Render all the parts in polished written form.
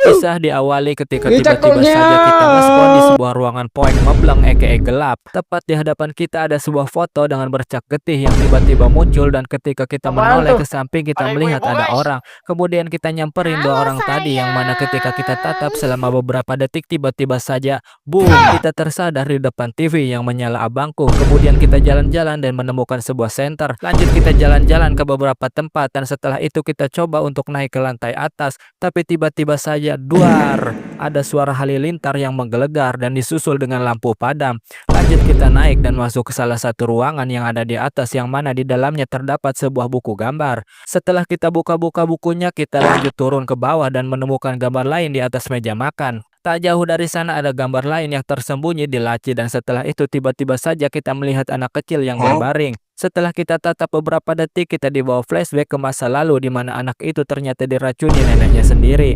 Kisah diawali ketika Ini tiba-tiba cakoknya. saja kita nge-spawn di sebuah ruangan poek ngebleng aka gelap. Tepat di hadapan kita ada sebuah foto dengan bercak getih yang tiba-tiba muncul, dan ketika kita Apaan menoleh tuh? ke samping kita Ada melihat ibu-ibu, ada guys. orang. Kemudian kita nyamperin dua Halo orang tadi, yang mana ketika kita tatap sayang. selama beberapa detik tiba-tiba saja boom, kita tersadar di depan TV yang menyala abangku. Kemudian kita jalan-jalan dan menemukan sebuah center. Lanjut kita jalan-jalan ke beberapa tempat, dan setelah itu kita coba untuk naik ke lantai atas. Tapi tiba-tiba saja duar, ada suara halilintar yang menggelegar dan disusul dengan lampu padam. Lanjut kita naik dan masuk ke salah satu ruangan yang ada di atas, yang mana di dalamnya terdapat sebuah buku gambar. Setelah kita buka-buka bukunya, kita lanjut turun ke bawah dan menemukan gambar lain di atas meja makan. Tak jauh dari sana ada gambar lain yang tersembunyi di laci, dan setelah itu tiba-tiba saja kita melihat anak kecil yang berbaring. Setelah kita tatap beberapa detik, kita dibawa flashback ke masa lalu di mana anak itu ternyata diracuni neneknya sendiri.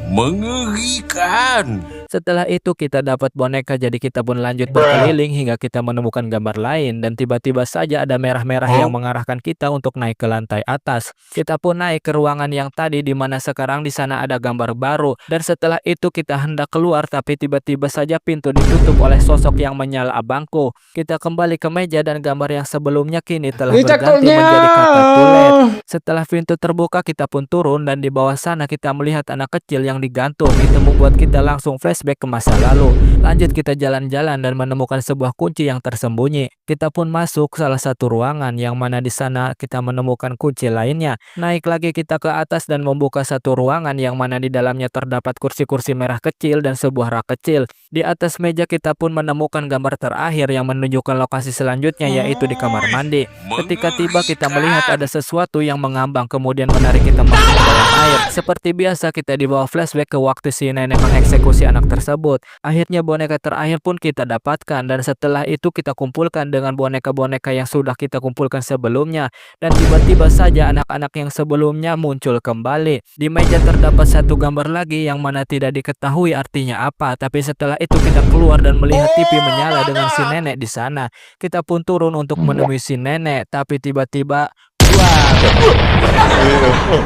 Mengerikan. Setelah itu kita dapat boneka, jadi kita pun lanjut berkeliling hingga kita menemukan gambar lain, dan tiba-tiba saja ada merah-merah yang mengarahkan kita untuk naik ke lantai atas. Kita pun naik ke ruangan yang tadi, di mana sekarang di sana ada gambar baru, dan setelah itu kita hendak keluar tapi tiba-tiba saja pintu ditutup oleh sosok yang menyala abangku. Kita kembali ke meja dan gambar yang sebelumnya kini telah Ini berganti cakoknya. menjadi kata tulet. Setelah pintu terbuka kita pun turun, dan di bawah sana kita melihat anak kecil yang digantung. Itu membuat kita langsung flashback ke masa lalu. Lanjut kita jalan-jalan dan menemukan sebuah kunci yang tersembunyi. Kita pun masuk salah satu ruangan, yang mana di sana kita menemukan kunci lainnya. Naik lagi kita ke atas dan membuka satu ruangan yang mana di dalamnya terdapat kursi-kursi merah kecil dan sebuah rak kecil. Di atas meja kita pun menemukan gambar terakhir yang menunjukkan lokasi selanjutnya, yaitu di kamar mandi. Ketika tiba kita melihat ada sesuatu yang mengambang kemudian menarik kita masuk ke dalam air. Seperti biasa kita dibawa flashback ke waktu si nenek mengeksekusi anak tersebut. Akhirnya boneka terakhir pun kita dapatkan, dan setelah itu kita kumpulkan dengan boneka-boneka yang sudah kita kumpulkan sebelumnya, dan tiba-tiba saja anak-anak yang sebelumnya muncul kembali. Di meja terdapat satu gambar lagi yang mana tidak diketahui artinya apa, tapi setelah itu kita keluar dan melihat TV menyala dengan si nenek di sana. Kita pun turun untuk menemui si nenek, tapi tiba-tiba wah,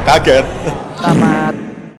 Kaget. tamat.